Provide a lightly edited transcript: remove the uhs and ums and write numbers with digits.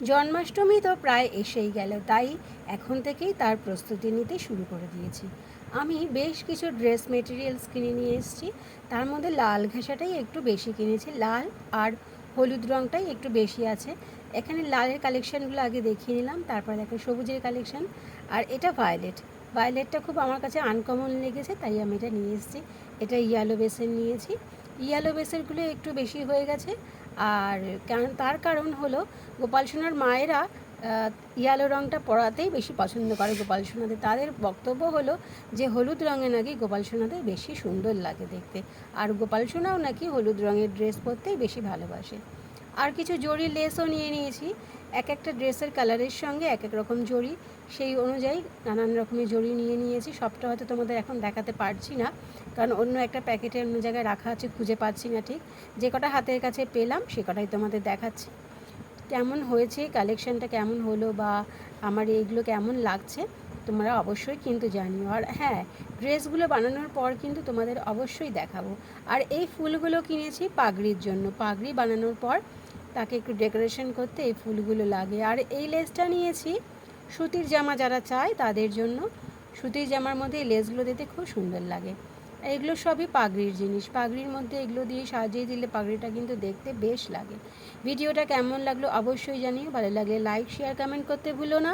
জন্মাষ্টমী তো প্রায় এসেই গেল, তাই এখন থেকেই তার প্রস্তুতি নিতে শুরু করে দিয়েছি। আমি বেশ কিছু ড্রেস মেটেরিয়ালস কিনে নিয়ে এসেছি। তার মধ্যে লাল ঘেঁষাটাই একটু বেশি কিনেছি, লাল আর হলুদ রঙটাই একটু বেশি আছে। এখানে লালের কালেকশানগুলো আগে দেখিয়ে নিলাম, তারপর দেখো সবুজের কালেকশান। আর এটা ভায়োলেট, ভায়োলেটটা খুব আমার কাছে আনকমন লেগেছে, তাই আমি এটা নিয়ে এসেছি। এটা ইয়েলো বেসের নিয়েছি। ইয়েলো বেসেরগুলো একটু বেশি হয়ে গেছে। আর তার কারণ হলো গোপাল সোনার মায়েরা ইয়েলো রঙটা পরাতেই বেশি পছন্দ করে গোপাল সোনাদের। তাদের বক্তব্য হলো যে হলুদ রঙে নাকি গোপাল সোনাদের বেশি সুন্দর লাগে দেখতে, আর গোপাল সোনাও নাকি হলুদ রঙের ড্রেস পরতেই বেশি ভালোবাসে। আর কিছু জরি লেসও নিয়ে নিয়েছি। এক একটা ড্রেসের কালারের সঙ্গে এক এক রকম জরি, সেই অনুযায়ী নানান রকমের জরি নিয়ে নিয়েছি। সবটা হয়তো তোমাদের এখন দেখাতে পারছি না, কারণ অন্য একটা প্যাকেটে অন্য জায়গায় রাখা আছে, খুঁজে পাচ্ছি না ঠিক। যে কটা হাতের কাছে পেলাম সে কটাই তোমাদের দেখাচ্ছি। কেমন হয়েছে, কালেকশানটা কেমন হলো, বা আমার এইগুলো কেমন লাগছে তোমরা অবশ্যই কিন্তু জানিও। আর হ্যাঁ, ড্রেসগুলো বানানোর পর কিন্তু তোমাদের অবশ্যই দেখাবো। আর এই ফুলগুলো কিনেছি পাগড়ির জন্য, পাগড়ি বানানোর পর তাকে একটু ডেকোরেশন করতে এই ফুলগুলো লাগে। আর এই লেসটা নিয়েছি সুতির জামা যারা চায় তাদের জন্য। সুতির জামার মধ্যে এই লেসগুলো দিতে খুব সুন্দর লাগে। এগুলো সবই পাগড়ির জিনিস, পাগড়ির মধ্যে এগুলো দিয়ে সাজিয়ে দিলে পাগড়িটা কিন্তু দেখতে বেশ লাগে। ভিডিওটা কেমন লাগলো অবশ্যই জানিও, ভালো লাগলে লাইক শেয়ার কমেন্ট করতে ভুলো না।